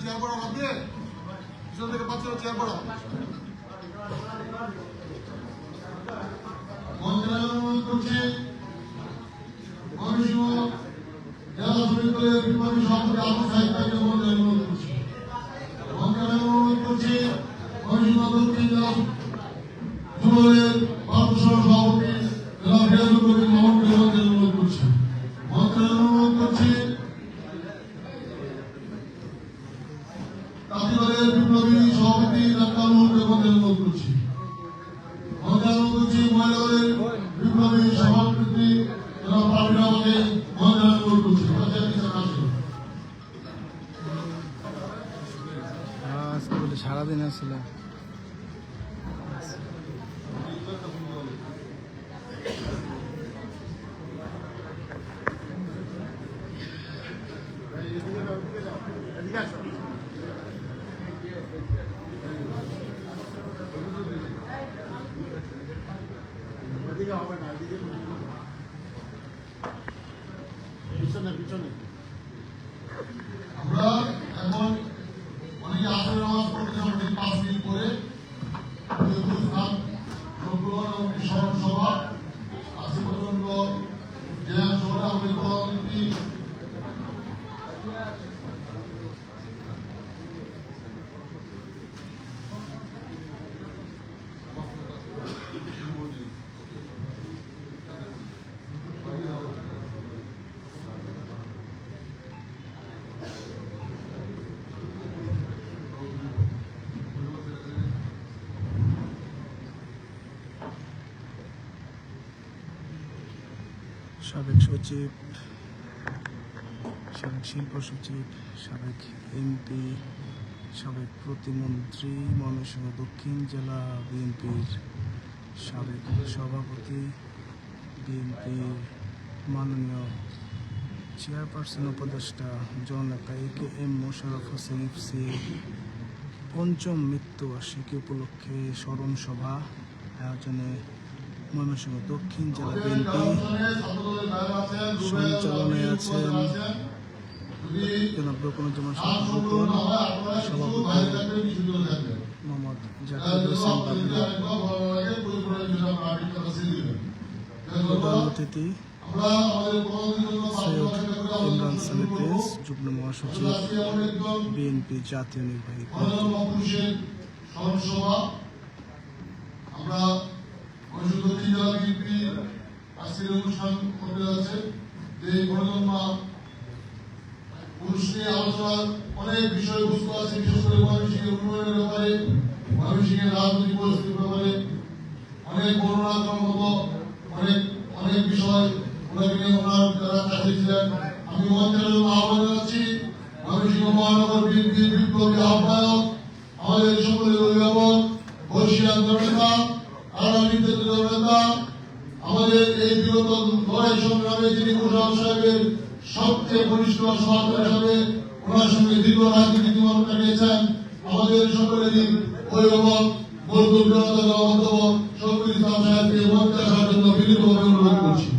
Chair পড়া লাগবে, পিছন থেকে পাচ্ছিল চেয়ার পড়া। অনুরোধ করছি জেলা শ্রমিক দলের বিপ্লবী সভাপতি আবু সাইদ ভাইকে অনুরোধ করছি। অনুরোধ করছি দক্ষিণ জেলা যুবদলের ভারপ্রাপ্ত সভাপতি জেলা ফিরাজুল কবির মোহাম্মদকে অনুরোধ করছি। অনুরোধ করছি তাঁতিবাদের বিপ্লবী সভাপতি ডাক্তার মোহাম্মদকে অনুরোধ করছি। অনুরোধ করছি মহিলা দলের বিপ্লবী সভাপতি জেলা পারভিন আমাকে অনুরোধ করছি। সারাদিন আসছিল আমরা এখন অনেকে আসলে নামাজ পড়তে হবে 5 মিনিট পরে স্মরণ সভা আছে পর্যন্ত জেলা শহরে আমাদের পরবর্তী সাবেক সচিব, সাবেক শিল্প সচিব, সাবেক এমপি, সাবেক প্রতিমন্ত্রী, ময়মনসিংহ দক্ষিণ জেলা বিএনপির সাবেক সভাপতি, বিএনপির মাননীয় চেয়ারপারসন উপদেষ্টা জননেতা AKM মোশাররফ হোসেন ইফসি পঞ্চম মৃত্যুবার্ষিকী উপলক্ষে স্মরণ সভা আয়োজনে ময়মনসিংহ দক্ষিণ জেলা বিএনপি সঞ্চালনায় আছেন জনাব রুকনুজ্জামান রুকন, সভাপতি মোহাম্মদ জাকির হোসেন বাবলু, প্রধান অতিথি সৈয়দ ইমরান সানি প্রিন্স, যুগ্ম মহাসচিব বিএনপি জাতীয় নির্বাহী কমিটি। দক্ষিণ জেলা বিএনপি আজকের অনুষ্ঠান করতে যাচ্ছে। যে গণজন্মা অনুষ্ঠানে আলোচনার অনেক বিষয়বস্তু আছে, বিশেষ করে ময়মনসিংহের উন্নয়নের ব্যাপারে, ময়মনসিংহের রাজনৈতিক পরিস্থিতির ব্যাপারে অনেক বর্ণনা করার মতো অনেক বিষয় ওনার যারা কাছে ছিলেন। আমি মঞ্চের জন্য আহ্বান জানাচ্ছি ময়মনসিংহ মহানগর বিএনপির বিপ্লবী আহ্বায়ক, আমাদের সকলের অভিভাবক, বর্ষিয়ান জনতা, আমাদের এই বিগত লড়াই সংগ্রামে যিনি মোশাররফ সাহেবের সবচেয়ে ঘনিষ্ঠ সহযোগী হিসাবে ওনার সঙ্গে দীর্ঘ রাজনীতি জীবন কাটিয়েছেন, আমাদের সকলেরই অভিভাবক মজদুর জনতা অধ্যাপক শফিকুল ইসলাম সাহেবকে মঞ্চে আসার জন্য বিনীতভাবে অনুরোধ করছি।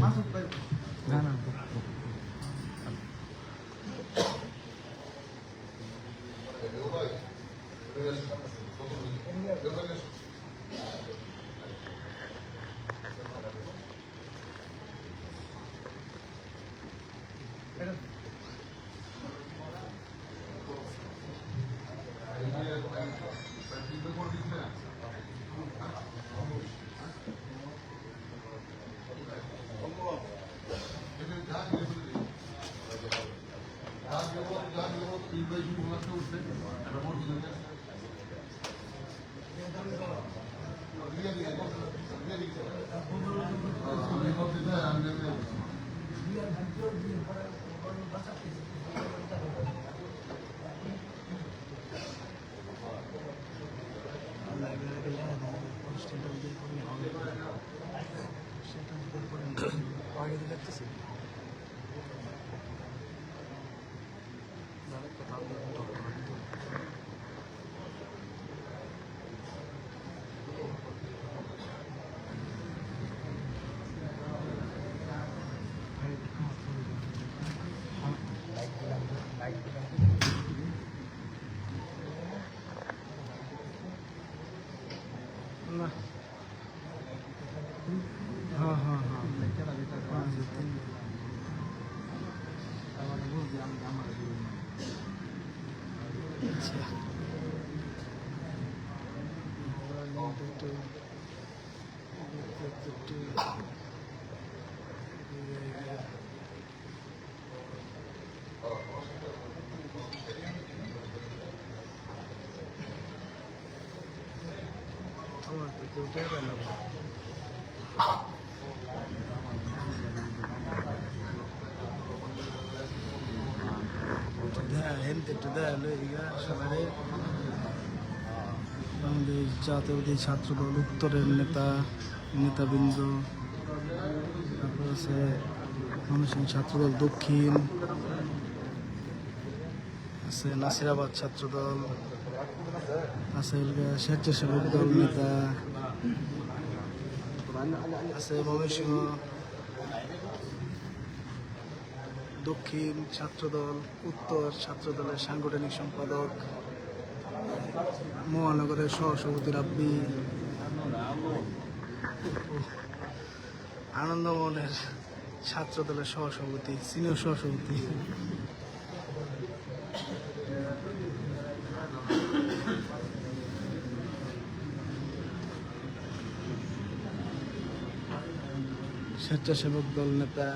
আচ্ছা আমার তো কেউ টের না বাংলাদেশ জাতীয়বাদী ছাত্রদল উত্তরের নেতাবৃন্দ, তারপর আছে ময়মনসিংহ ছাত্রদল দক্ষিণ, আছে নাসিরাবাদ ছাত্রদল, আছে স্বেচ্ছাসেবক দল নেতা, আছে ময়মনসিংহ দক্ষিণ ছাত্রদল, উত্তর ছাত্রদলের সাংগঠনিক সম্পাদক, মহানগরের সহসভাপতি রাব্বি, আনন্দমোহনের ছাত্রদলের সহসভাপতি, সিনিয়র সহসভাপতি, স্বেচ্ছাসেবক দল নেতা,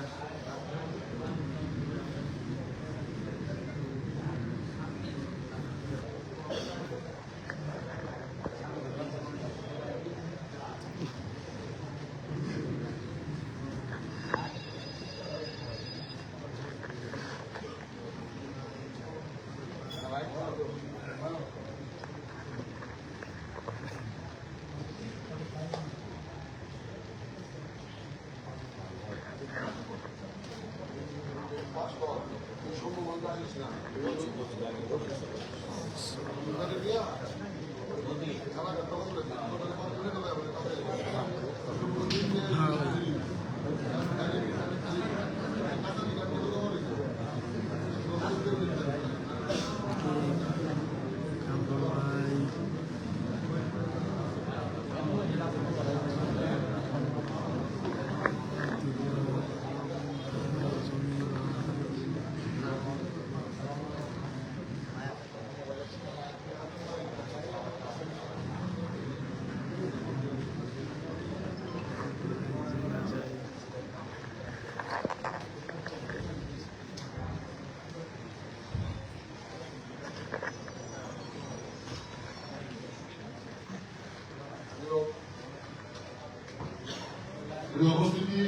উপস্থিতি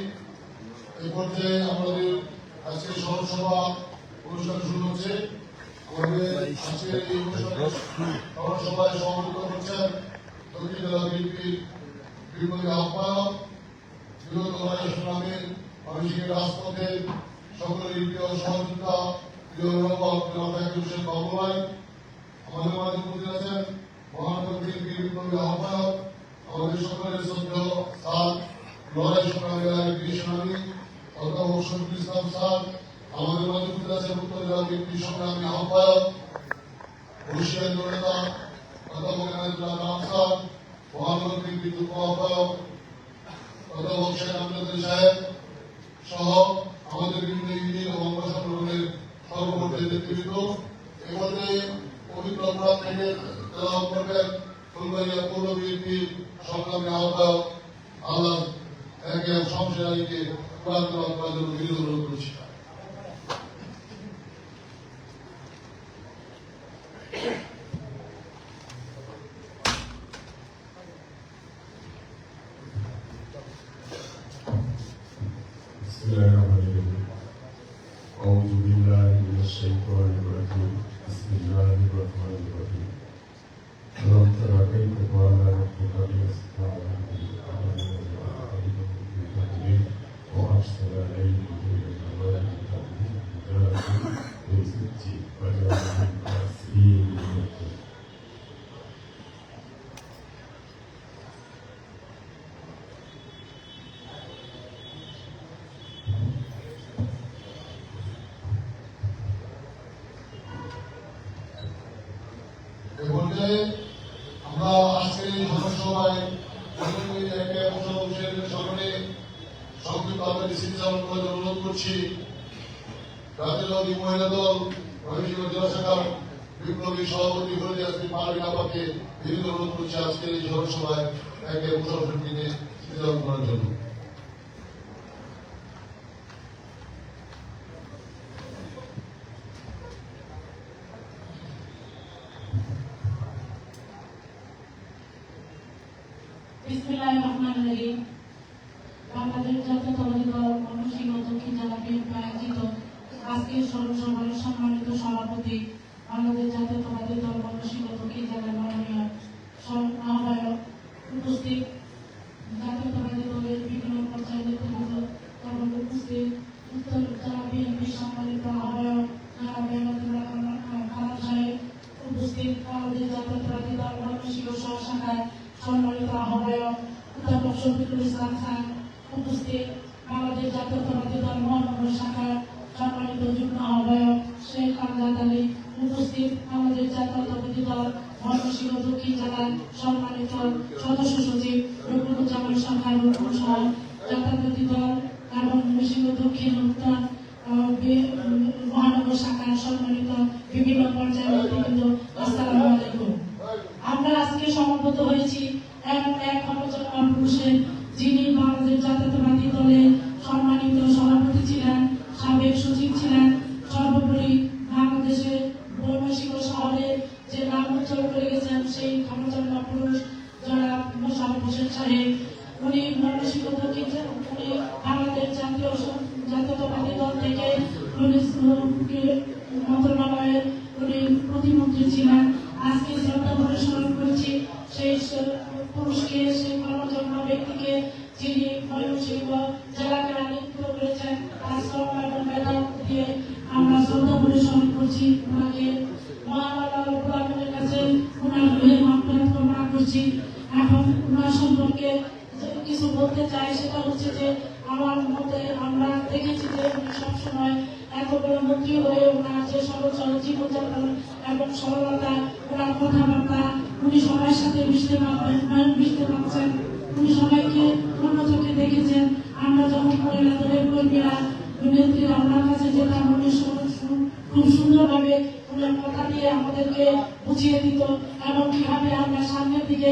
এই পর্যায়ে আমাদের আজকের সভা অনুষ্ঠান শুরু হচ্ছে। আমাদের আজকের এই অনুষ্ঠানে সভায় সভাপতিত্ব করছেন দক্ষিণ জেলা বিএনপির বিপ্লবী আহ্বায়ক, বিগত সংগ্রামের ময়মনসিংহের রাজপথের সকলের প্রিয় সহযোগিতা, প্রিয় অভিভাবক হোসেন বাবু ভাই। আমাদের মাঝে উপস্থিত আছেন মহানগর বিএনপির বিপ্লবী আহ্বায়ক, আমাদের সকলের শ্রদ্ধেয় স্যার লড়াই সংগ্রামের কৃষ্ণানী অধ্যাপক শফিকুল ইসলাম স্যার। আমাদের মাঝে উপস্থিত আছেন উত্তর জেলা বিএনপি সংগ্রামী আহ্বায়ক হুশিয়ার জনতা অধ্যাপক রাম স্যার, মহানগর বিএনপি যুগ্ম আহ্বায়ক অধ্যাপক শেখ আমজাদ সাহেব সহ আমাদের বিভিন্ন ইউনিয়ন এবং সংগঠনের সর্বপর্যায়ের নেতৃবৃন্দ। এ পর্যায়ে পবিত্র কোরআন থেকে তেলাওয়াত করবেন ফুলবাড়িয়া পৌর বিএনপির সংগ্রামী আহ্বায়ক আল্লাহ একে শমশের আলীকে কোরআন তেলাওয়াত করার জন্য বিরোধ অনুরোধ করছি। أعوذ بالله من الشيطان الرجيم بسم الله الرحمن الرحيم ألم تر كيف فعل ربك بأصحاب الفيل وأرسل عليهم الملائكة رجالا وست وجعلهم كاسرين আমরা আজকের এই জনসভায় সকলে সংযুক্ত স্মৃতিচারণ করার অনুরোধ করছি। জাতীয়তাবাদী মহিলা দল ময়মনসিংহ জেলা শাখার বিপ্লবী সভাপতি হয়ে আজকে পারভিন আপাকে বিনীত অনুরোধ করছি আজকের এই জনসভায় একে মুশারফ দিনে স্মৃতিচারণ করার জন্য। বিসমিল্লাহির রহমানির রহিম। বাংলাদেশ জাতীয়তাবাদী দল ময়মনসিংহ দক্ষিণ জেলা বিএনপি আয়োজিত আজকের সভার সম্মানিত সভাপতি, বাংলাদেশ জাতীয়তাবাদী দল ময়মনসিংহ দক্ষিণ জেলার মাননীয় আহ্বায়ক, উপস্থিত জাতীয়তাবাদী দলের বিভিন্ন পর্যায়ের নেতৃবৃন্দ এবং উপস্থিত উত্তর জেলা বিএনপির সম্মানিত আহ্বায়ক খালাম সাহেব, উপস্থিত বাংলাদেশ জাতীয়তাবাদী দল ময়মনসিংহ শাখার সম্মানিত আহ্বায়ক অধ্যাপক শফিকুল ইসলাম খান, উপস্থিত বাংলাদেশ জাতীয়তাবাদী দল মহানগর শাখার সম্মানিত যুগ্ম আহ্বায়ক শেখ আমজাদ আলী, উপস্থিত বাংলাদেশ জাতীয়তাবাদী দল ময়মনসিংহ দক্ষিণ জেলার সম্মানিত সদস্য সচিব রুকুনুজ্জামান শাখার রুকুন সহ জাতীয়তাবাদী দল এবং ময়মনসিংহ দক্ষিণ উত্তর মহানগর শাখার সম্মানিত বিভিন্ন পর্যায়ের নেতৃবৃন্দ, আসসালামু আলাইকুম। আমরা আজকে সমবেত হয়েছি এমন এক মহাপুরুষের, যিনি বাংলাদেশ জাতীয়তাবাদী দলের সম্মানিত সভাপতি ছিলেন, সাবেক সচিব ছিলেন, সর্বোপরি বাংলাদেশের ময়মনসিংহ শহরে যে নাম উজ্জ্বল করে গেছেন সেই ক্ষমতার পুরুষ জনাব মোশাররফ হোসেন সাহেব। উনি ময়মনসিংহ দক্ষিণ, উনি বাংলাদেশ জাতীয়তাবাদী দল থেকে মন্ত্রণালয়ের উনি প্রতিমন্ত্রী ছিলেন। আজকে শ্রদ্ধা ভরে স্মরণ করছি সেই পুরুষকে, সেই কর্মযোগ্য ব্যক্তিকে, যিনি ময়মনসিংহ জেলাকে আলোকিত করেছেন। তার শ্রম এবং মেধা দিয়ে আমরা শ্রদ্ধা ভরে স্মরণ করছি ওনাকে। মহান আল্লাহ রাব্বুল আলামিনের কাছে ওনার রুহের মাগফিরাত কামনা করছি। এখন ওনার সম্পর্কে কিছু বলতে চাই, সেটা হচ্ছে যে আমার মতে আমরা দেখেছি যে উনি সবসময় এত বড় মন্ত্রী হয়ে ওনার যে সরল সরল জীবনযাপন এবং সরলতা, ওনার কথাবার্তা, উনি সবার সাথে মিশতে পারছেন, উনি সবাইকে অন্য চোখে দেখেছেন। আমরা যখন মহিলা দলের কর্মীরা নেত্রীরা ওনার কাছে যেতাম, উনি খুব সুন্দরভাবে ওনার কথা দিয়ে আমাদেরকে বুঝিয়ে দিত এবং কিভাবে আমরা সামনের দিকে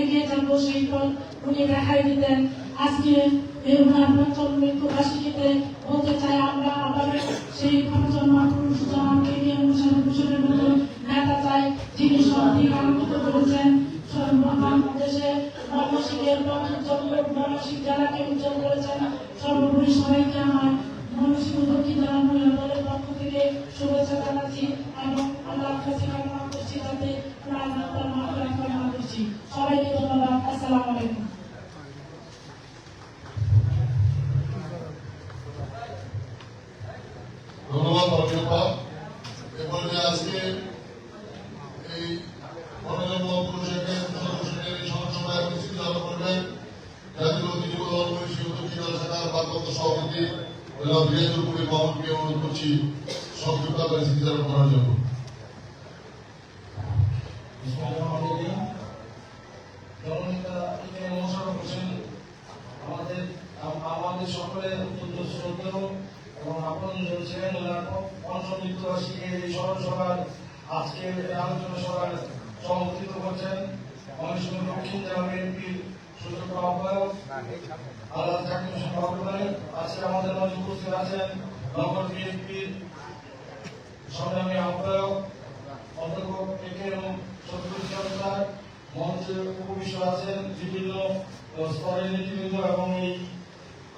এগিয়ে যাব সেই পথ উনি দেখাই দিতেন। আজকে এই ওনার পঞ্চম মৃত্যুবার্ষিকীতে বলতে চাই আমরা আবার সেই পঞ্চম মহাপুরুষ জনাব কেনিয়া মোশাররফ হোসেনের মতো নেতা চাই, যিনি সর্বাধিক আলোকিত করেছেন বাংলাদেশে ময়মনসিংহের ময়মনসিংহ জেলাকে উজ্জ্বল করেছেন। সর্বোপরি সবাইকে আমার ময়মনসিংহ দক্ষিণ জেলা মহিলা দলের পক্ষ থেকে শুভেচ্ছা জানাচ্ছি এবং আল্লাহর কাছে কামনা করছি যাতে ওনার মাগফিরাত কামনা করছি। সবাইকে ধন্যবাদ। আসসালামু আলাইকুম। ধন্যবাদ অভিনবা। এবারে আজকে এই মাননীয় মহাপুরুষকে সভায় উপস্থিত করবেন জাতীয়তাবাদী যুব দল ময়মনসিংহ দক্ষিণ জেলা শাখার ভারপ্রাপ্ত সভাপতি বীরেন্দ্র কবির মোহাম্মদকে অনুরোধ করছি সংক্ষিপ্ত আকারে স্মৃতিচারণ করার জন্য। আমাদের সকলের অত্যন্ত শ্রদ্ধেয় এবং আপনজন ছিলেন। পঞ্চম মৃত্যুবার্ষিকীর এই স্মরণ সভার আজকে আলোচনা সভার সভাপতিত্ব করছেন ময়মনসিংহ দক্ষিণ জেলা বিএনপির সুযোগ্য আহ্বায়ক আল্লাহ জাকির হোসেন বাবু ভাই। আজকে আমাদের মাঝে উপস্থিত আছেন নগর বিএনপির সংগ্রামী আহ্বায়ক অধ্যাপক এবং শফিকুল ইসলাম স্যার। মঞ্চে উপবিষ্ট আছেন বিভিন্ন স্তরের নেতৃবৃন্দ এবং এই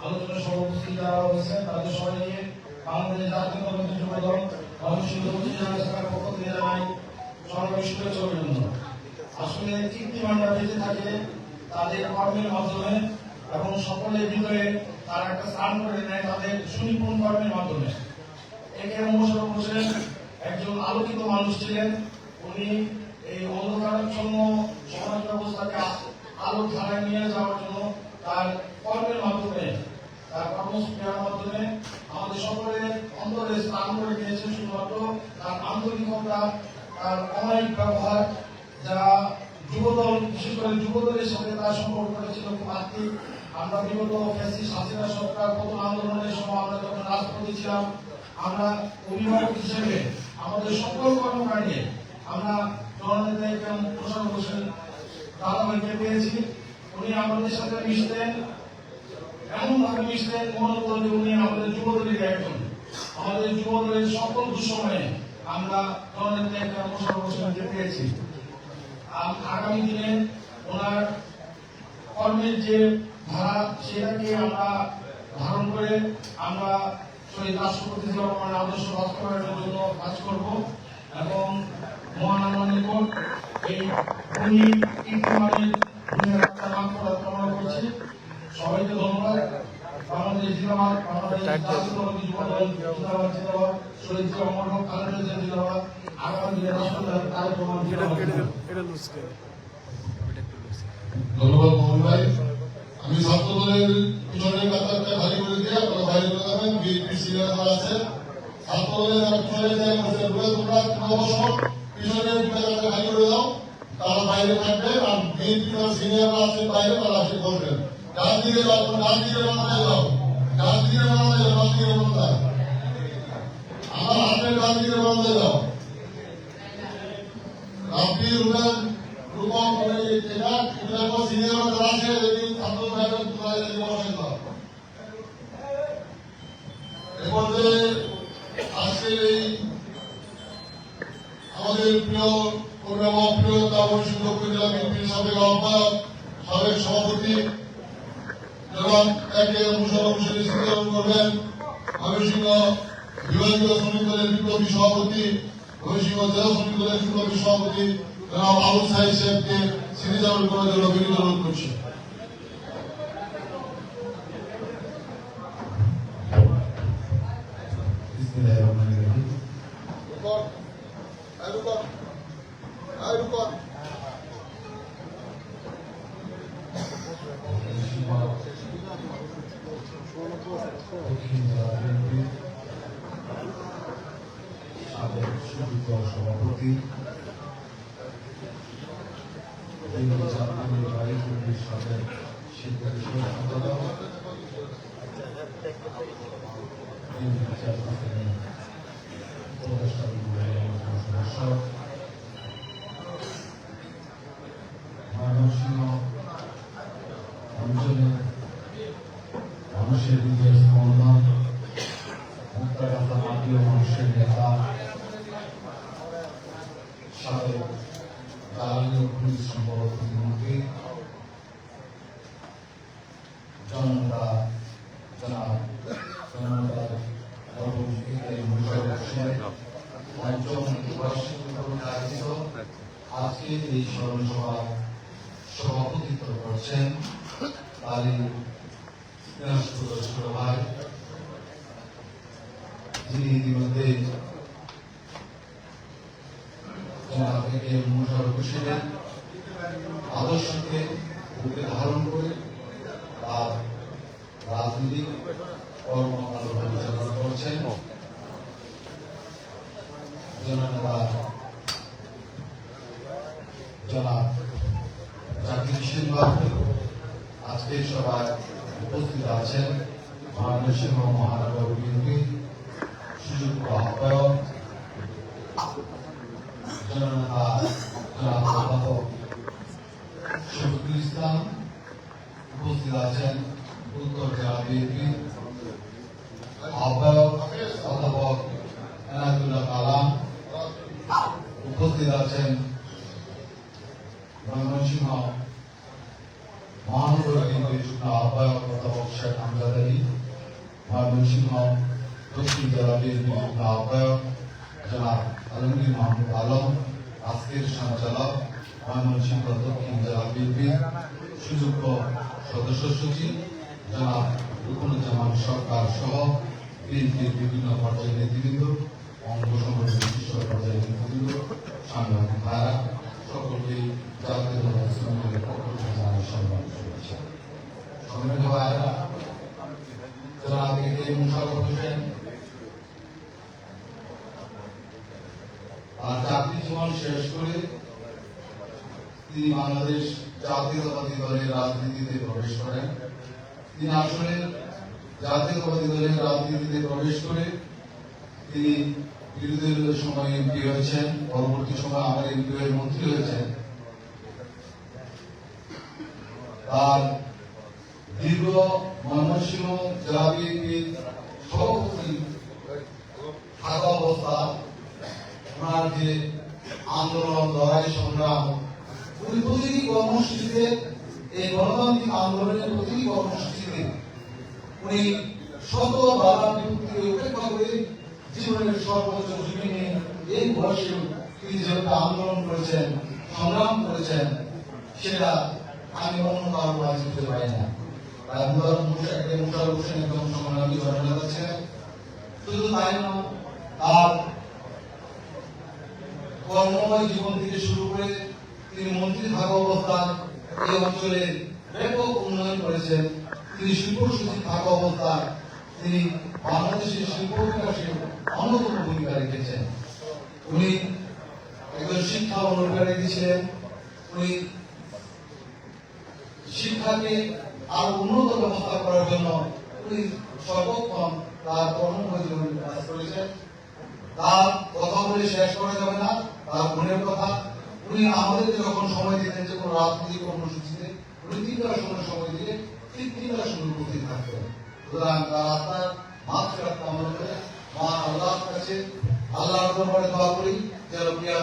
আলোচনা সভা উপস্থিত যারা হয়েছেন তাদের সবাইকে বাংলাদেশ জাতীয়তাবাদী যুব দল ময়মনসিংহ দক্ষিণ জেলা শাখার পক্ষ থেকে জানাই সবাই শুভেচ্ছা অভিনন্দন। আসলে কীর্তিমানরা বেঁচে থাকে তাদের কর্মের মাধ্যমে এবং সকলের ভিতরে তারা একটা স্থান করে নেয় তাদের সুনিপুণ কর্মের মাধ্যমে। একে মোশাররফ হোসেন একজন আলোকিত মানুষ ছিলেন। উনি এই অন্ধকারাচ্ছন্ন সমাজ ব্যবস্থাকে আলোর ধারায় নিয়ে যাওয়ার জন্য তার কর্মের মাধ্যমে, তার কর্মস্পৃহার মাধ্যমে আমাদের সকলের অন্তরে স্থান করে নিয়েছেন। শুধুমাত্র তার আন্তরিকতা, তার অমায়িক ব্যবহার, যা যুবদল বিশেষ করে যুবদলের সাথে তার সম্পর্কটা ছিল খুব আত্মিক। আমরা বিগত ফ্যাসিস্ট হাসিনা সরকার প্রথম আন্দোলনের সময় আমরা যখন রাজপথে ছিলাম আমরা অভিভাবক হিসেবে আমাদের সকল কর্মকাণ্ডে আমরা জননেতা এবং মোশাররফ হোসেন দাদাভাইকে পেয়েছি। উনি আমাদের সাথে মিশতেন, এমন ভাবে মিশতেন মনে হতো যে উনি আমাদের যুবদলের একজন। আমাদের যুবদলের সকল দুঃসময়ে আমরা জননেতা এবং মোশাররফ হোসেনকে পেয়েছি। আগামী দিনে ওনার কর্মের যে ধারা সেটাকে আমরা ধারণ করে আমরা শহীদ রাষ্ট্রপতি জিয়াউর রহমানের আদর্শ বাস্তবায়নের জন্য কাজ করব এবং মহান আল্লাহর নিকট এই ইমানের দুনিয়ার আত্মার মাগফিরাত কামনা করছি। সবাইকে ধন্যবাদ। বাংলাদেশ জিন্দাবাদ, বাংলাদেশ জাতীয়তাবাদী যুবদল জিন্দাবাদ, জিন্দাবাদ, শহীদ জিয়া অমর হক খালেদা জিয়া জিন্দাবাদ। আগামী দিনে রাষ্ট্রপতি কার্যক্রম জিন্দাবাদ। ধন্যবাদ মোহন ভাই। আমি ছাত্র দলের পিছনের কাতারটা খালি করে দিয়ে আপনারা বাইরে করে দেবেন। বিএনপি সিনিয়র যারা আছে ছাত্র দলের যারা পিছনে যায় তোমরা অবসর পিছনের কাতারটা খালি করে দাও, তারা বাইরে থাকবে। আর বিএনপি যারা সিনিয়ররা আছে বাইরে তারা আসে বলবেন। ডান দিকে যাও, ডান দিকে বানাতে যাও, ডান দিকে বানাতে যাও, ডান দিকে বানাতে আমার হাতের ডান দিকে বানাতে যাও। আপনি রুবেন রূপম করে এটা সিনিয়র যারা আছে ছাত্র ভাইরা বসেন না। এরপরে আজকে এই আমাদের প্রিয় অভিভাবক প্রিয় তাপসী দক্ষিণ জেলা বিএনপির সাবেক আহ্বায়ক সাবেক সভাপতি জনাব একে মোশাররফ হোসেন স্মৃতিচারণ করবেন। ময়মনসিংহ বিভাগীয় শ্রমিক দলের বিপ্লবী সভাপতি, ময়মনসিংহ জেলা শ্রমিক দলের বিপ্লবী সভাপতি জনাব আবুল সাহিদ সাহেবকে স্মৃতিচারণ করার জন্য বিনীত অনুরোধ করছি। সাবেক সুযোগ্য সভাপতি সাবেক শিক্ষার্থী সম্পাদক সদস্য ময়মনসিংহ অঞ্চলে মানুষের হৃদয়ের স্পন্দন, মুক্তাগাছা মাটি ও মানুষের নেতা, সাবেক জ্বালানি ও খনিজ সম্পদ প্রতিমন্ত্রী জননেতা আজকে এই স্মরণ সভায় সভাপতিত্ব করছেন তারই ছোট ভাই, যিনি ইতিমধ্যে থেকে মোশাররফ হোসেনের আদর্শকে বুকে ধারণ করে তার রাজনৈতিক কর্মকাণ্ড পরিচালনা করছেন। জনাব জাকির হোসেন বাবু আজকের সভায় উপস্থিত আছেন। ময়মনসিংহ মহানগর বিএনপি সুযোগ্য আহ্বায়ক জননেতা জনাব অধ্যাপক শফিকুল ইসলাম, উপস্থিত আছেন উত্তর জেলা বিএনপি আহ্বায়ক অধ্যাপক এনায়েতুল্লাহ কালাম, উপস্থিত আছেন ময়মনসিংহ মহানগর বিএনপির যুগ্ম আহ্বায়ক অধ্যাপক শেখ আমজাদ আলী, ময়মনসিংহ দক্ষিণ জেলা বিএনপির যুগ্ম আহ্বায়ক জনাব আলমগীর মাহমুদ আলম, আজকের সঞ্চালক ময়মনসিংহ দক্ষিণ জেলা বিএনপির সুযোগ্য সদস্য সচিব জনাব রুকনুজ্জামান সরকার সহ বিএনপির বিভিন্ন পর্যায়ের নেতৃবৃন্দ, অঙ্গ সংগঠনের শীর্ষ পর্যায়ের নেতৃবৃন্দ, সাংবাদিক ভাইরা, সকলকে জাতীয় শ্রমিকের পক্ষ থেকে জানাই সম্মান শুভেচ্ছা। সম্মানিত ভাইরা, জনাব একে মোশাররফ হোসেন আর চাকরি জীবন শেষ করে তিনি বাংলাদেশ জাতীয়তাবাদী দলের রাজনীতিতে প্রবেশ করেন। তিনি আসলে জাতীয়তাবাদী দলের রাজনীতিতে প্রবেশ করে তিনি বিরোধীদের সময় এমপি হয়েছেন, পরবর্তী সময় আমার এমপি হয়ে মন্ত্রী হয়েছেন। তার দীর্ঘ ময়মনসিংহ জেলা বিএনপির সভাপতি থাকা অবস্থা, ওনার যে আন্দোলন, লড়াই, সংগ্রাম, উনি প্রতিটি কর্মসূচিতে, এই গণতান্ত্রিক আন্দোলনের প্রতিটি কর্মসূচিতে উনি শত বাধা বিপত্তিকে উপেক্ষা করে জীবনের সর্বোচ্চ ঝুঁকি নিয়ে এই বয়সে তিনি যেভাবে আন্দোলন করেছেন, সংগ্রাম করেছেন, সেটা আমি অন্য কারো কাছে খুঁজে পাই না। তাই মুশারফ হোসেন একদম সংগ্রামী জননেতা ছিলেন। শুধু তাই না, তার কর্মময় জীবন থেকে শুরু করে তিনি মন্ত্রী থাকা অবস্থায় এই অঞ্চলের ব্যাপক উন্নয়ন করেছেন। তিনি শিল্প সচিব থাকা অবস্থায় তিনি বাংলাদেশের শিল্প বিকাশে অন্যতম ভূমিকা রেখেছেন। উনি একজন শিক্ষা অনুপ্রেরণা ছিলেন। উনি শিক্ষাকে আরো উন্নত ব্যবস্থা করার জন্য উনি সর্বক্ষণ তার কর্মময় জীবনে কাজ করেছেন। তার কথা বলে শেষ করা যাবে না, তার গুণের কথা। উনি আমাদেরকে যখন সময় দিতেন যে কোনো রাজনৈতিক কর্মসূচিতে, উনি 3টার সময় দিলে ঠিক 3টার সময় উপস্থিত থাকতেন। সুতরাং তার আত্মার মাগফিরাত কামনা করে মা আল্লাহর কাছে, আল্লাহর দরবারে দোয়া করি যেন প্রিয়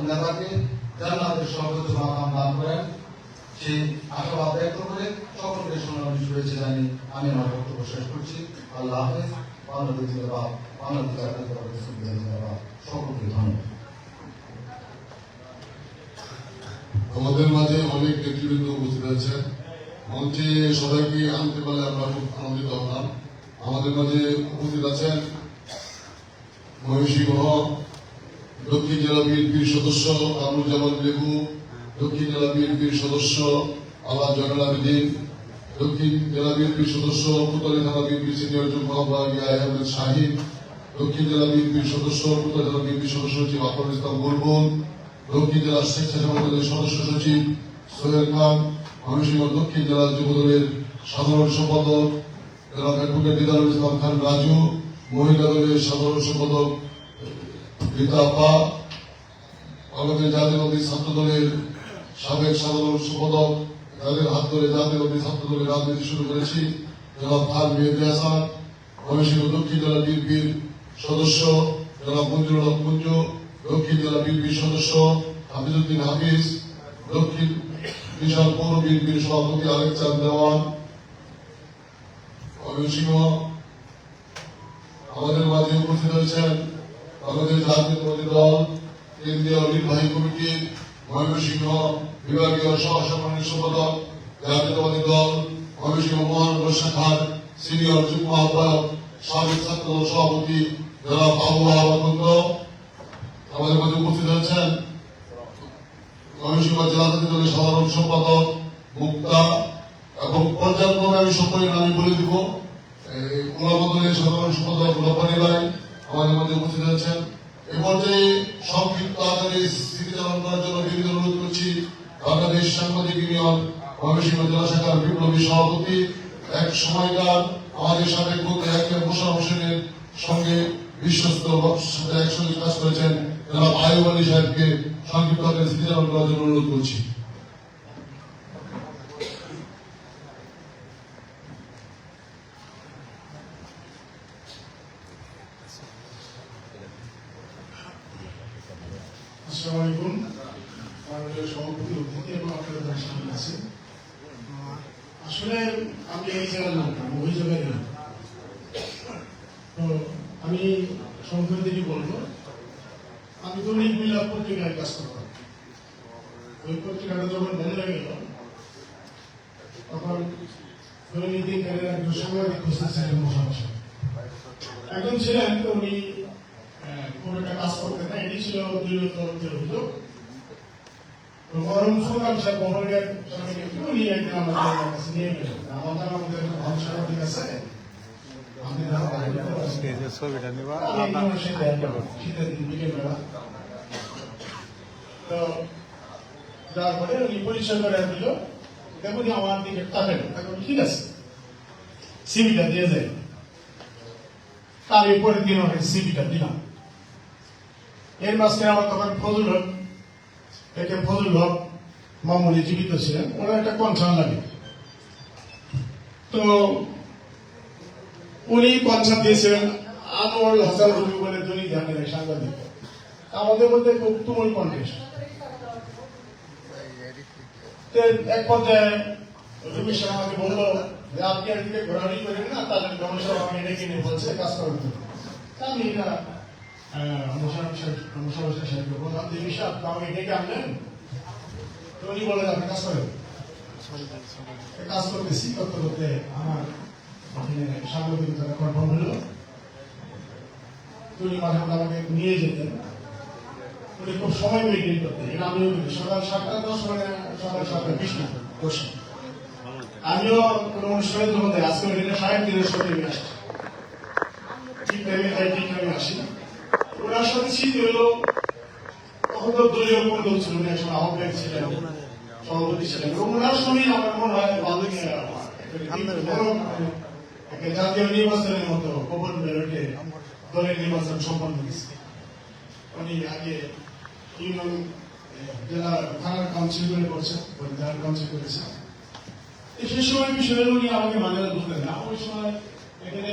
নেতাকে জান্নাতের সর্বোচ্চ মাকাম দান করেন। সেই আশাবাদ ব্যক্ত করে সকলকে সোনালী শুভেচ্ছা জানি আমি আমার বক্তব্য শেষ করছি। আল্লাহ হাফেজ। বাংলাদেশ জিন্দাবাদ, বাংলাদেশ জাতীয়তাবাদী জিন্দাবাদ। সকলকে ধন্যবাদ। আমাদের মাঝে অনেক নেতৃবৃন্দ উপস্থিত আছেন। মঞ্চে সবাইকে আনতে পারলে আমরা খুব আনন্দিত হলাম। আমাদের মাঝে উপস্থিত আছেন ময়মনসিংহ দক্ষিণ জেলা বিএনপির সদস্য কামরুজ্জামান লেবু, দক্ষিণ জেলা বিএনপির সদস্য আল্লাহ জয়নুল আবেদিন, দক্ষিণ জেলা বিএনপির সদস্য কোতোয়ালি থানা বিএনপির সিনিয়র যুগ্ম আহ্বায়ক আহমেদ শাহিন, দক্ষিণ জেলা বিএনপির সদস্য কোতোয়ালি থানা বিএনপির সদস্য সচিব আফরুল ইসলাম বুলবুল, দক্ষিণ জেলা স্বেচ্ছাসেবক দলের সদস্য সচিব সোহেল খান, ময়মনসিংহ দক্ষিণ জেলা যুব দলের সাধারণ সম্পাদক জনাব অ্যাডভোকেট দিদারুল ইসলাম খান রাজু, মহিলা দলের সাধারণ সম্পাদক রীতা আপা, আমাদের জাতীয়বাদী ছাত্র দলের সাবেক সাধারণ সম্পাদক, যাদের হাত ধরে জাতীয়বাদী ছাত্র দলের রাজনীতি শুরু করেছি, জনাব খান মেহেদী হাসান, ময়মনসিংহ দক্ষিণ জেলা বিএনপির সদস্য জনাব মঞ্জুরুল হক মঞ্জু, দক্ষিণ জেলা বিএনপির সদস্য হাফিজউদ্দিন হাফিজ, দক্ষিণ বিশাল পৌর বিএনপির সভাপতি আরেক চাঁদ দেওয়ান, ময়মনসিংহ আমাদের মাঝে উপস্থিত হয়েছেন আমাদের জাতীয়তাবাদী দল কেন্দ্রীয় নির্বাহী কমিটির ময়মনসিংহ বিভাগীয় সহসভাপতি সম্পাদক, জাতীয়তাবাদী দল ময়মনসিংহ মহানগর শাখার সিনিয়র যুগ্ম আহ্বায়ক, সাবেক ছাত্র দল সভাপতি জনাব আবু আহমদ। আমাদের মাঝে উপস্থিত হয়েছেন ময়মনসিংহ জেলা দলের সাধারণ সম্পাদক মুক্তা, এবং পর্যায়ক্রমে আমি সকলের নামে বলে দিব। ওলামা দলের সাধারণ সম্পাদক রব্বানী ভাই আমাদের মধ্যে উপস্থিত আছেন। এ পর্যায়ে সংক্ষিপ্ত আকারে স্মৃতিচারণ করার জন্য বিনীত অনুরোধ করছি বাংলাদেশ সাংবাদিক ইউনিয়ন ময়মনসিংহ জেলা শাখার বিপ্লবী সভাপতি, এক সময়কার আমাদের সাথে মোশাররফ হোসেনের সঙ্গে বিশ্বস্ত সাথে একসঙ্গে কাজ করেছেন জনাব আয়ুব আলী সাহেবকে সংক্ষিপ্ত আকারে স্মৃতিচারণ করার জন্য অনুরোধ করছি। আসসালামু আলাইকুম। মাননীয় সভাপতি অতিথি এবং আপনাদের যারা সামনে আছে, আসলে আমি এই জায়গার নাম ওই জায়গায় না, তো আমি সংক্ষেপে যদি বলবো, আমি তো নির্মিলা পত্রিকায় কাজ করতাম। ওই পত্রিকাটা যখন বন্ধ হয়ে গেল তখন দৈনন্দিন কালের একজন সাংবাদিক খুঁজতেছিলেন মশামশা একজন ছিলেন, তো উনি কোন একটা কাজ করতেন না, এটি ছিল দলীয় অভিযোগ। গরম শুনলাম স্যার বহরের উনি একদিন আমাদের কাছে নিয়ে গেলেন, আমাদের ভালো সাংবাদিক আছে, শীতের দিন বিকেলবেলা, তো যার পরে উনি পরিচয় করে দিল, দেখুন আমার দিকে তাকালেন, ঠিক আছে সিভিটা দিয়ে যায়। তার এরপরে দিন ওকে সিভিটা দিলাম। এর মাঝখানে আমার তখন ফজল হক মামুনি জীবিত ছিলেন, ওনার একটা কনসার্ন লাগে। তো উনি কনসার্ন দিয়েছিলেন আনোয়ারুল হাসান রবি বলে দৈনিক জাহাঙ্গীরের সাংবাদিক। আমাদের মধ্যে খুব তুমুল কন্টেস্ট। এক পর্যায়ে রবি সাহেব আমাকে বললো যে আপনি একদিকে ঘোরাঘুরি করেন না, তাদের গবেষক আমাকে ডেকে নিয়ে বলছে কাজ করার জন্য। আমি এটা মুশারফ সাহেবকে বললাম যে বিষয় আমাকে ডেকে আনলেন, তো উনি বলে আপনি কাজ করেন। কাজ করতেছি, করতে করতে আমার সাংবাদিকতা কনফার্ম হলো। উনি মাঝে মাঝে আমাকে নিয়ে যেতেন, উনি খুব সময় মেনটেন করতেন। আমিও সকাল 7:10 মানে সকাল 7:20 বসি। আমিও কোনো অনুষ্ঠানের জন্য আজকে এটা 3:30 সময় আসছি, ঠিক টাইমে যাই, ঠিক টাইমে আসি। ওনার সাথে শীত হলো, তখন তো দলীয় কোনো দল ছিল না, একসময় আহ্বায়ক ছিলেন, সভাপতি ছিলেন। এবং ওনার সময় আমার মনে হয় জাতীয় নির্বাচনের মতো গোপন ব্যালটে দলের নির্বাচন সম্পন্ন হয়েছে। উনি আগে ইউনিয়ন জেলা থানার কাউন্সিল করে করছেন, জেলার কাউন্সিল করেছেন। সে সময় বিষয়ে উনি আমাকে মাঝে মাঝে বুঝতেন না। ওই সময় এখানে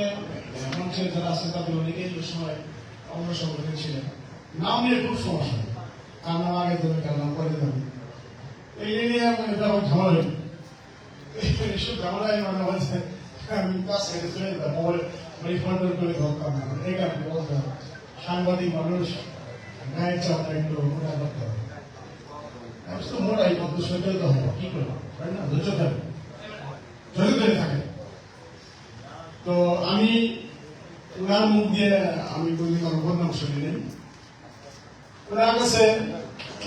মানুষের যারা আছে তাদের অনেকেই ওই সময় অন্য সংগঠন ছিলেন। নাম নিয়ে খুব সমস্যা, কার নাম আগে দেবে, কার নাম পরে দেবে, এই নিয়ে ঝামেলা হইল। এইসব ঝামেলায় মানে বলছে আমি কাজ থেকে চলে যেতাম, মোবাইল রিফান্ডার করে ধরতাম না। এই কারণে বলতাম সাংবাদিক মানুষ গায়ের চাপটা একটু মোটা করতে হবে। মোটাই কত সহ্য তো হবে, কি করবো, তাই না? ধৈর্য থাকে, ধৈর্য ধরে থাকে। তো আমি ওনার মুখ দিয়ে আমি কোনদিন আমার বদনাম শুনি নেই। ওনার কাছে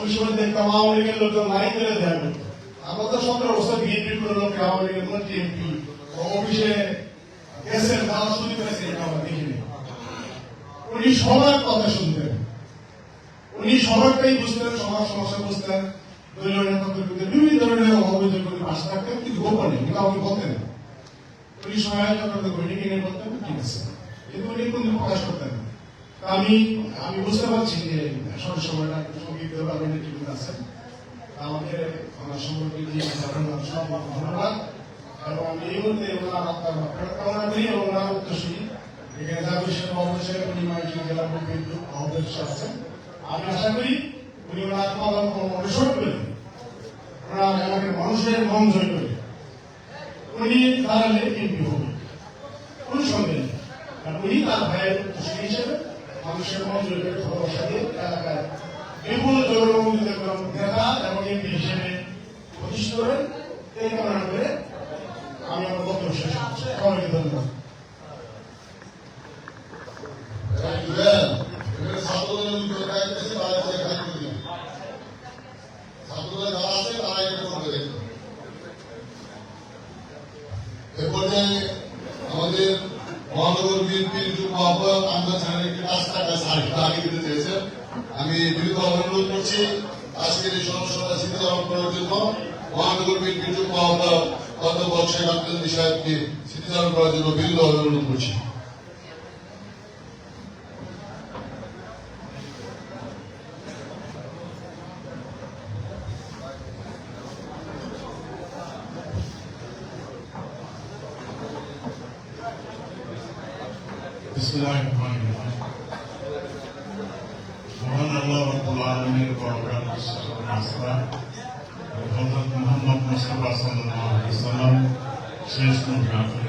ওই সময় দেখতাম আওয়ামী লীগের লোকজন লাইন ধরে দেওয়া করতো। আমরা তো 17 বছর বিএনপির কোনো লোক আওয়ামী লীগের মন্ত্রী এমপি অফিসে গেছেন, তারা শুনতে পেরেছে, এটা আমরা দেখিনি। উনি সবার কথা শুনতেন, উনি সবারটাই বুঝতেন, সবার সমস্যা বুঝতেন। দলীয় নেতৃত্বের বিভিন্ন ধরনের অভিযোগ করে পাশে থাকতেন, কিন্তু গোপনে কাউকে বলতেন। উনি সহায়তা করতেন, ডেকে নিয়ে বলতেন ঠিক আছে, কিন্তু উনি কিন্তু প্রকাশ করতেন না। আমি বুঝতে পারছি যে সঠিক সময়টা সঙ্গীত আছেন আমাকে আমার সম্পর্কে ধন্যবাদ। এবং আমি এই মুহূর্তে ওনার আপনার কামনা করি এবং ওনার উত্তরসূরি এখানে যা বিষয় অবশ্যই উনি মাইকিং জেলা কিন্তু অবশ্যই আছেন। আমি আশা করি উনি ওনার কলম অনুসরণ করে ওনার এলাকার মানুষের মন জয় করে উনি দাঁড়ালে এমপি হবে, কোন সন্দেহ নেই। কারণ উনি তার ভাইয়ের উত্তরসূরি হিসেবে মানুষের মন জয় করে ভালোবাসা দিয়ে এলাকায় বিপুল জনগণের নেতা এবং এমপি হিসেবে প্রতিষ্ঠিত করেন। এই কামনা করে আমি আমার বক্তব্য শেষ করছি। সবাইকে ধন্যবাদ। আমাদের মহানগর বিএনপির যুগ্ম আহ্বায়ক আমজাদ খানের একটি রাস্তা আগে দিতে চেয়েছেন। আমি বিনীত অনুরোধ করছি আজকের এই সভা স্মৃতিচারণ করার জন্য মহানগর বিএনপির যুগ্ম আহ্বায়ক অধ্যাপক শেখ আব্দুল সাহেবকে স্মৃতিচারণ করার জন্য বিনীত অনুরোধ করছি। মহান আল্লাহ রাব্বুল আলামিনের বরকত আস্থা হযরত মুহাম্মদ মুস্তাফা সাল্লাল্লাহু আলাইহি ওয়াসাল্লাম শেষ নবী আখের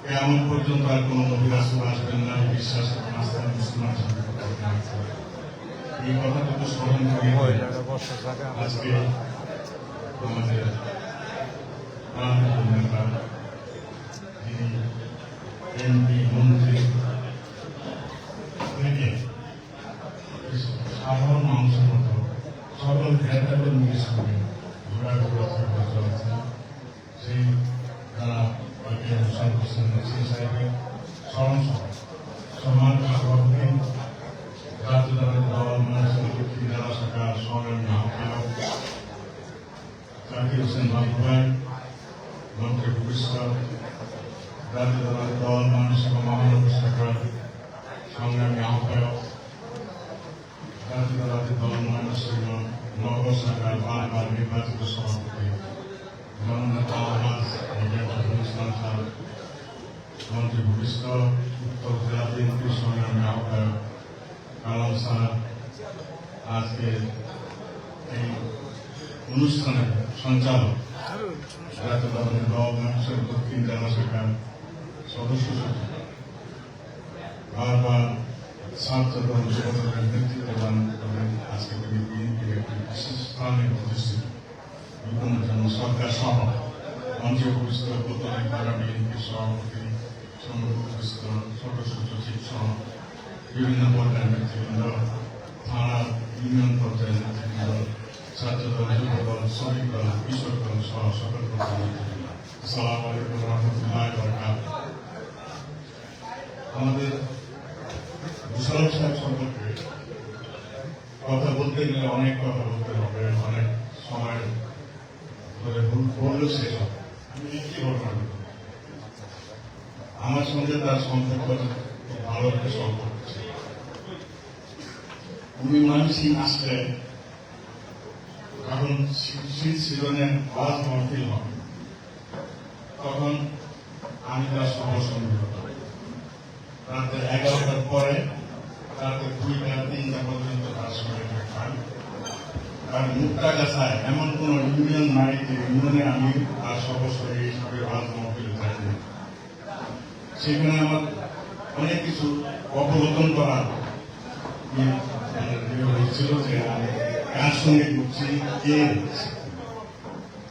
কিয়ামত পর্যন্ত আর কোনো নবী রাসূল আসবেন না বিশ্বাস এবং আস্থা মুসলমান এই কথাটুকু স্মরণ করে আজকে আমাদের নেতা যিনি এমপি মন্ত্রী সাধারণ মানুষের মতো সকল ক্রেতাদের মুখের সঙ্গে ঘোরাঘুরা চলেছে সেই যারা অনুসরণ করছেন সেই সাহেবের স্মরণ সম্মানিত সভাপতি জাতীয় দলের দল মানুষের লক্ষ্মী জেলা শাখার সংগ্রামী আহ্বায়ক জাকির হোসেন বাবু ভাই মন্ত্রী ভবিষ্যৎ জাতীয়তাবাদী দল মানুষ এবং মহানগর শাখার সংগ্রামী আহ্বায়ক, জাতীয়তাবাদী দল ময়মনসিংহ নগর শাখার বারবার নির্বাচিত সভাপতি জননেতা আলহাজ ইসলাম সাহেব, মন্ত্রী ভূমিষ্ঠ উত্তর জেলা বিএনপির সংগ্রামী আহ্বায়ক কালাম স্যার, আজকে এই অনুষ্ঠানের সঞ্চালক জাতীয়তাবাদী দল মানুষের দক্ষিণ জেলা শাখার সদস্য সচিব, বারবার ছাত্র দল যুবদলের নেতৃত্ব দান করেন। আজকে তিনি বিএনপির একটি বিশেষ স্থানে প্রতিষ্ঠিত বিভিন্ন জন সরকার সহ মঞ্চে উপস্থিত পৌতলিক ধারা বিএনপির সভাপতি, উপস্থিত সদস্য সচিব সহ বিভিন্ন পর্যায়ের নেতৃবৃন্দ, থানার ইউনিয়ন পর্যায়ের নেতৃবৃন্দ, ছাত্রদল, যুবদল, শ্রমিক দল, কৃষক দল সহ সকল পর্যায়ের নেতৃবৃন্দ, আসসালামু আলাইকুম ওয়া রাহমাতুল্লাহি ওয়া বারাকাতুহু। আমাদের মুশাররফ সাহেব সম্পর্কে কথা বলতে গেলে অনেক কথা বলতে হবে, অনেক সময় ধরে বললেও শেষ হবে। আমি কি বলবো, আমার সঙ্গে তার সম্পর্ক ভালো একটা সম্পর্ক ছিল। উনি ময়মনসিংহ আসলেন যখন শীত সিজনে ওয়াজ মাহফিল হবে, তখন আমি তার সহসঙ্গী হতাম। রাতে 11টার পরে রাতে 2টা 3টা পর্যন্ত তার সঙ্গে থাকতাম। আর মুক্তাগাছায় এমন কোন ইউনিয়ন নাই যে ইউনিয়নে আমি তার সদস্য হিসাবে ওয়াজ মাহফিলে থাকি। সেখানে আমার অনেক কিছু অবলোকন করার হয়েছিল যে আমি কার সঙ্গে করছি, কে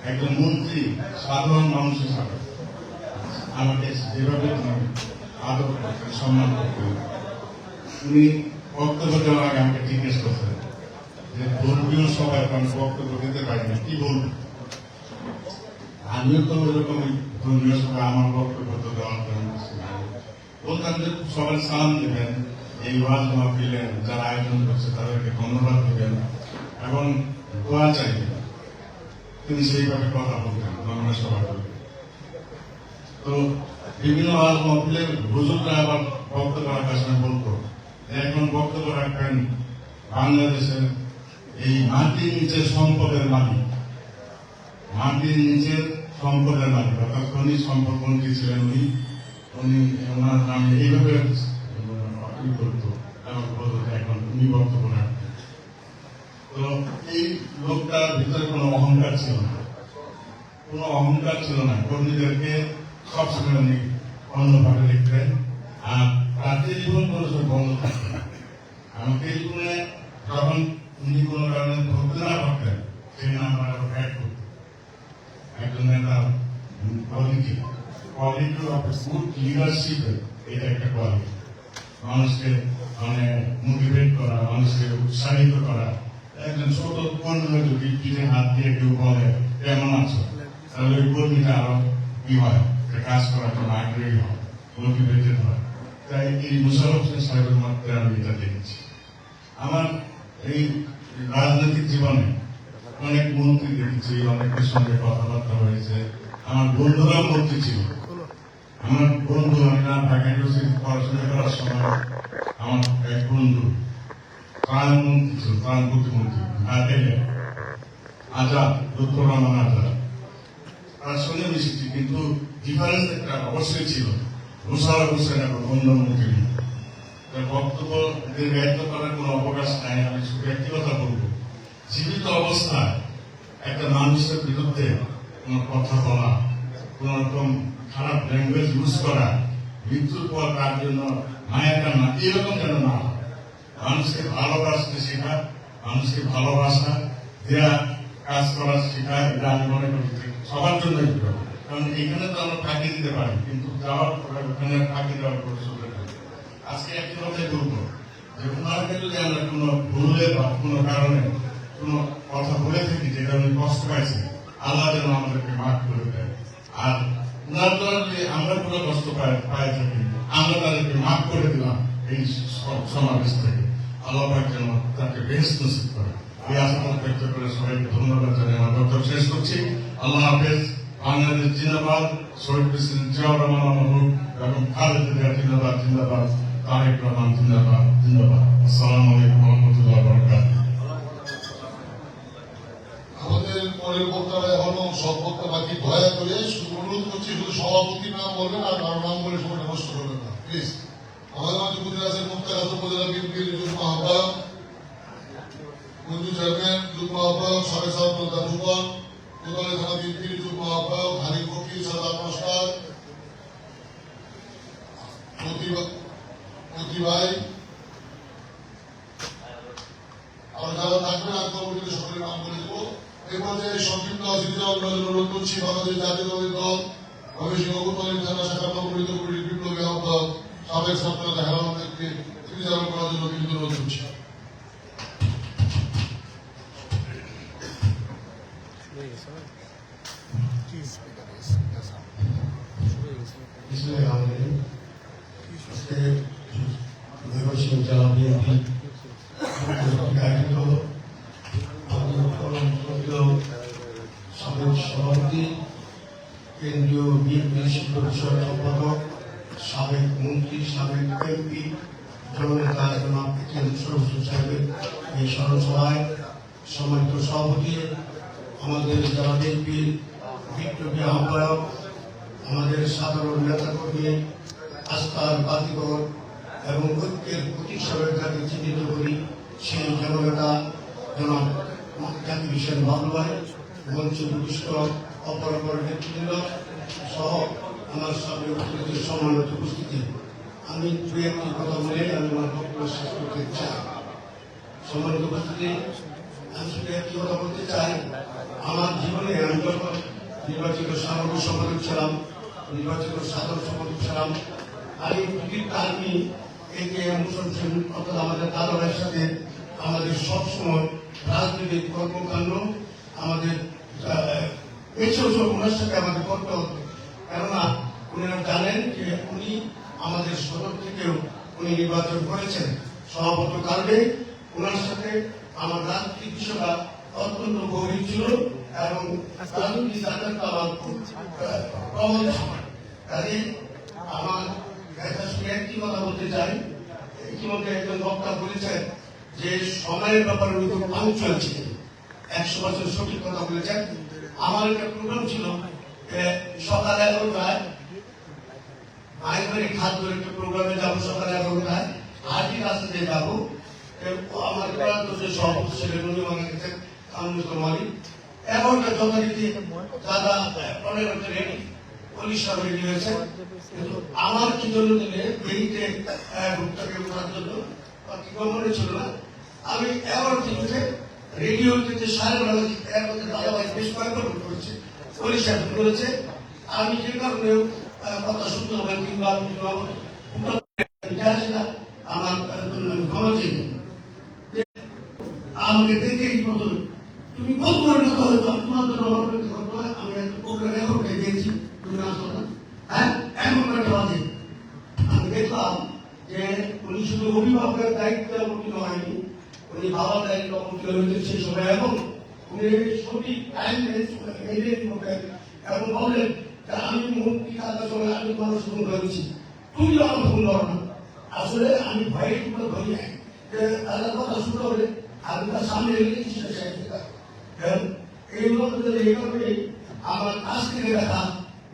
একজন মন্ত্রী সাধারণ মানুষ হিসাবে আমাকে যেভাবে আদর করতেন, সম্মান করতেন। উনি বক্তব্য দেওয়ার আগে আমাকে জিজ্ঞেস করতেন যে ধর্মীয় সভায় আমি বক্তব্য দিতে পারি না, কি বলবো। আমিও তো ওইরকম ধর্মীয় সভায় আমার বক্তব্য তো দেওয়ার জন্য বলতাম যে সবাই সালাম দেবেন, এই ওয়াজ মাহফিলে যারা আয়োজন করছে তাদেরকে ধন্যবাদ দেবেন এবং দোয়া চাইবেন। তিনি সেইভাবে কথা বলতেন ধর্মীয় সভাগুলো। তো বিভিন্ন ওয়াজ মাহফিলে হুজুররা আবার বক্তব্য রাখার সময় বলতো এখন বক্তব্য রাখবেন বাংলাদেশের এই মাটির নিচের সম্পদের মালিক, মাটির নিচের সম্পদের মালিক অর্থাৎ খনিজ সম্পদ মন্ত্রী ছিলেন উনি। উনি ওনার নামে এইভাবে করতো এবং বলতো এখন উনি বক্তব্য রাখতেন। তো এই লোকটার ভিতরে কোনো অহংকার ছিল না, কোনো অহংকার ছিল না। কর্মীদেরকে সবসময় উনি অন্যভাবে লিখতেন আর তার টেলিফোন কোনো বন্ধ থাকতেন। এবং টেলিফোনে যখন উনি কোনো কারণে ধরতে না পারতেন সেই নাম্বার অ্যাড করতেন। একজন নেতা কোয়ালিটি অফ গুড লিডারশিপ, এটা একটা কোয়ালিটি। মানুষকে মানে মোটিভেট করা, মানুষকে উৎসাহিত করা। একজন ছোট কর্মী যদি পিঠে হাত দিয়ে কেউ বলে কেমন আছো, তাহলে ওই কর্মীটা আরো কি হয়, কাজ করার জন্য আগ্রহী হয়, মোটিভেটেড হয়। তাই এই মুশাররফ সাহেবের মধ্যে আমি এটা দেখেছি। আমার এই রাজনৈতিক জীবনে অনেক মন্ত্রী দেখেছি, অনেকের সঙ্গে কথাবার্তা হয়েছে। আমার বন্ধুরাও মন্ত্রী ছিল। আমার বন্ধু, আমি না ঢাকা ইউনিভার্সিটি পড়াশোনা করার সময় আমার এক বন্ধু ত্রাণ মন্ত্রী ছিল, ত্রাণ প্রতিমন্ত্রী আজাদ, ডক্টর রহমান আজাদ। তার সঙ্গে মিশেছি, কিন্তু ডিফারেন্স একটা অবশ্যই ছিল। মুশাররফ হোসেন এখন অন্য মন্ত্রী, বক্তব্য দীর্ঘায়িত করার কোন অবকাশ নাই। আমি শুধু একটি কথা বলবো, জীবিত অবস্থায় একটা মানুষের বিরুদ্ধে কোন কথা বলা, কোন রকম খারাপ ল্যাঙ্গুয়েজ ইউজ করা, মৃত্যুর পর তার জন্য মায়ের কান্না, এরকম যেন না হয়। মানুষকে ভালোবাসতে শেখা, মানুষকে ভালোবাসা দেয়া, কাজ করার শেখা, এটা আমি মনে করি সবার জন্যই। কারণ এখানে তো আমরা ফাঁকি দিতে পারি, কিন্তু যাওয়ার পরে ওখানে ফাঁকি দেওয়ার কোনো সুযোগ নেই। আজকে একটি কথাই বলবো যে ওনাকে যদি আমরা কোনো ভুলে বা কোনো কারণে কোনো কথা বলে থাকি যেটা উনি কষ্ট পাইছে, আল্লাহ যেন আমাদেরকে মাফ করে দেয়। আর ওনার দ্বারা যদি আমরা কোনো কষ্ট পাই থাকি, আমরা তাদেরকে মাফ করে দিলাম এই সমাবেশ থেকে। আল্লাহ পাক যেন তাকে বেহেশত নসিব করে। এই আশা ব্যক্ত করে সবাইকে ধন্যবাদ জানিয়ে আমার বক্তব্য শেষ করছি। আল্লাহ হাফেজ। বাংলাদেশ জিন্দাবাদ, শহীদ প্রেসিডেন্ট জিয়াউর রহমান মরহুম এবং খালেদা জিয়া জিন্দাবাদ জিন্দাবাদ, তারেক রহমান জিন্দাবাদ জিন্দাবাদ। আসসালামু আলাইকুম ওয়া রাহমাতুল্লাহি ওয়া বারাকাতুহু। আমাদের পরের বক্তারা এখনো সব বক্তা বাকি, দয়া করে শুধু অনুরোধ করছি শুধু সভাপতির নাম বলবেন আর কারো নাম বলে সময়টা নষ্ট করবেন না প্লিজ। আমাদের মাঝে উপস্থিত আছেন মুক্তাগাছা উপজেলা বিএনপির যুগ্ম আহ্বায়ক, মঞ্জু চেয়ারম্যান, যুগ্ম আহ্বায়ক সাবেক সাধারণ জাদুঘর, কোতোয়ালি থানা বিএনপির যুগ্ম আহ্বায়ক হানিফ ফকির, সাদা নমস্কার, মতি ভাই, আর যারা থাকবেন আর পরবর্তীতে সকলের নাম বলে দেবো। এই পর্যায়ে সংক্ষিপ্ত অনুরোধ করছি বাংলাদেশ জাতীয়তাবাদী দল ময়মনসিংহ কোতোয়ালি থানা শাখা নবগঠিত কমিটির বিপ্লবী আহ্বায়ক সাবেক ছাত্র নেতা হেলালকে পরিচালনা করার জন্য বিনীত অনুরোধ করছি। ময়মনসিংহ জেলা বিএনপি সাবেক সভাপতি, কেন্দ্রীয় বিএনপি শিল্প বিষয়ক সম্পাদক, সাবেক মন্ত্রী, সাবেক এমপি, জননেতা জনাব সরস্বতী সাহেবের এই স্মরণ সভায় সম্মানিত সভাপতি, আমাদের জেলা বিএনপির বিপ্লবী আহ্বায়ক, আমাদের সাধারণ নেতাকর্মী, আস্থার বাতিঘর এবং ঐক্যের প্রতীক হিসাবে যাকে চিহ্নিত করি সেই জননেতা জনাব জাকির হোসেন বাবলু ভাই, মঞ্চে বিশিষ্ট অপরাপর নেতৃবৃন্দ সহ আমার সামনে সম্মানিত উপস্থিতি, আমি দু একটি কথা বলে আমি আমার বক্তব্য শেষ করতে চাই। সম্মানিত উপস্থিতি, আমি শুধু একটি কথা বলতে চাই, আমার জীবনে আমি যখন নির্বাচিত সাধারণ সম্পাদক ছিলাম, নির্বাচিত সাধারণ সম্পাদক ছিলাম, আমি আমি এই যে মুসলমান অর্থাৎ আমাদের দাদা ভাইয়ের সাথে আমাদের সবসময় রাজনৈতিক কর্মকাণ্ড আমাদের ওনার সাথে আমাদের করতে হতো, কেননা উনারা জানেন যে উনি আমাদের সদর থেকেও উনি নির্বাচন করেছেন সভাপত কারণে ওনার সাথে আমার রাজনৈতিক বিষয়টা অত্যন্ত গভীর ছিল এবং রাজনৈতিক জায়গাটা আমার খুব প্রবল ছিল। কাজে আমার একটি কথা বলতে চাই, ইতিমধ্যে একজন বক্তা বলেছেন যে সময়ের ব্যাপারে উনি খুব পাংচুয়াল ছিলেন, 100% সঠিক কথা বলেছেন। আমার একটা প্রোগ্রাম ছিল সকাল 11টায়, আইনবাড়ি খাত ধরে একটা প্রোগ্রামে যাবো সকাল 11টায়, হাঁটি রাস্তা দিয়ে যাবো। আমার যে সভাপতি ছিলেন উনি মারা গেছেন কামরুজ্জামান মালিক, 11টা যথারীতি দাদা 15টা রেডি পুলিশরা রেডি হয়েছে, কিন্তু আমার কি জন্য দিলে বেরিতে ভুক্তাকে ওঠার জন্য কি মনে ছিল না। আমি 11টা উঠে রেডিও থেকে 12:30 দাদা ভাই বেশ কয়েকবার করেছে, পুলিশ এখন করেছে। আমি যে কারণে কথা শুনতে হবে কিংবা আমার ক্ষমা চাই, আমাকে দেখেই প্রথম তুমি কত করে কথা হয়তো তোমার জন্য আমি একটা প্রোগ্রাম এখন দিয়েছি, তুমি আসো না। হ্যাঁ, এখন একটা বাজে আমি দেখলাম যে উনি শুধু অভিভাবকের দায়িত্ব অবতীর্ণ হয়নি, উনি বাবার দায়িত্ব অবতীর্ণ হয়েছে সেই সময়, এবং উনি সঠিক টাইম এবং বললেন যে আমি মন্ত্রী থাকার সময় আমি মানুষ ফোন করেছি, তুমি আমার ফোন করো না। আসলে আমি ভয়ে কিন্তু ধরি নাই যে তাদের কথা শুনতে হবে, আমি তার সামনে রেখেছি এই মধ্যে এই কারণে আমার কাছ থেকে দেখা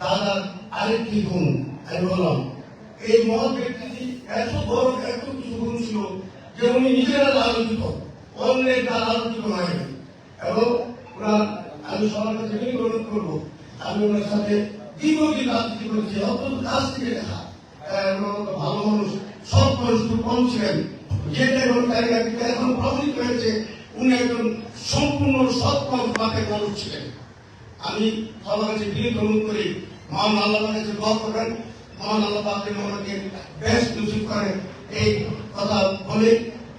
দাদার আরেকটি গুণ আমি বললাম, এই মহৎ ব্যক্তিটি এত বড় এত কিছু গুণ ছিল যে উনি নিজেরা আলোচিত, অন্যের দ্বারা আলোচিত নয়। এবং ওনার আমি সবার কাছে অনুরোধ করবো, আমি ওনার সাথে দীর্ঘদিন রাজনীতি করেছি, অত্যন্ত কাছ থেকে দেখা, ভালো মানুষ, সব মানুষ খুব কম ছিলেন, যেটা এখন প্রমাণিত হয়েছে উনি একজন সম্পূর্ণ সৎ মানুষ ছিলেন। আমি সবার কাছে বিনীত অনুরোধ করি, মহান আল্লাহ কাছে দোয়া করবেন, মহান আল্লাহ পাকে আমাকে বেশ নসিব করেন। এই কথা বলে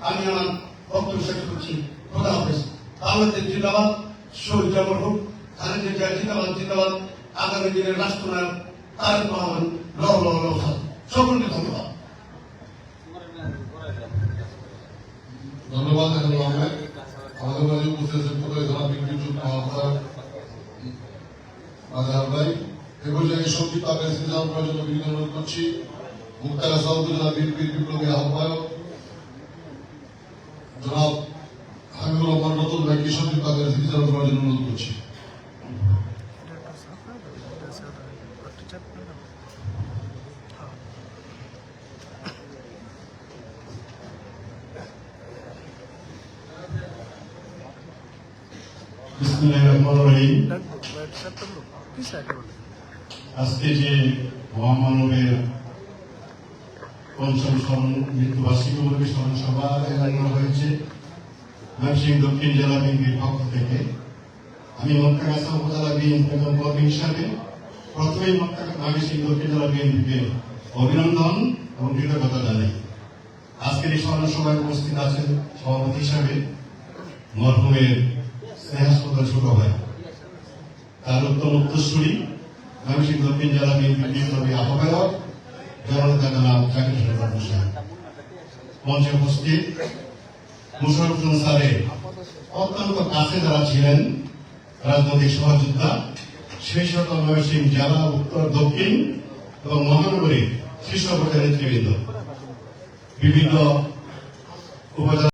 আমি আমার বক্তব্য শেষ করছি। খোদা হাফেজ। বাংলাদেশ জিন্দাবাদ, শহীদ জামর হোক, খালেদা জিয়া জিন্দাবাদ জিন্দাবাদ, আগামী দিনের রাষ্ট্রনায়ক তারেক রহমান লহ লহ লহ। সকলকে ধন্যবাদ। ধন্যবাদ আমাদের মাঝে উপস্থিত আছেন কোতোয়ালি থানা বিএনপির যুগ্ম আহ্বায়ক সংক্ষিপ্ত আকারে স্মৃতিচারণ করার জন্য বিনীত অনুরোধ করছি মুক্তাগাছা সদর উপজেলা বিএনপির বিপ্লবী আহ্বায়ক জনাব হাবিবুর রহমান রতন ভাইকে সংক্ষিপ্ত আকারে স্মৃতিচারণ করার জন্য অনুরোধ করছি। বিসমিল্লাহির রহমানির রহিম। আজকে যে মহামানবের পঞ্চম স্মরণ মৃত্যুবার্ষিকী উপলক্ষে স্মরণ সভা আয়োজন হয়েছে ময়মনসিংহ দক্ষিণ জেলা বিএনপির পক্ষ থেকে। আমি মুক্তাগাছা উপজেলা বিএনপি কর্মী হিসাবে প্রথমেই ময়মনসিংহ দক্ষিণ জেলা বিএনপিকে অভিনন্দন এবং কৃতজ্ঞতা জানাই। আজকের এই স্মরণ সভায় উপস্থিত আছেন সভাপতি হিসাবে মরহুমের স্নেহাস্পদ ছোট ভাই, তার উত্তম উত্তরসূরি ময়মনসিংহ দক্ষিণ জেলা বিএনপির বিপ্লবী আহ্বায়ক জননেতা জনাব জাকির হোসেন। মঞ্চে উপস্থিত মুশারফ হোসেন স্যারের অত্যন্ত কাছে যারা ছিলেন রাজনৈতিক সহযোদ্ধা, সেই সকল ময়মনসিংহ জেলা, উত্তর, দক্ষিণ এবং মহানগরীর শীর্ষ পর্যায়ের নেতৃবৃন্দ, বিভিন্ন উপজেলা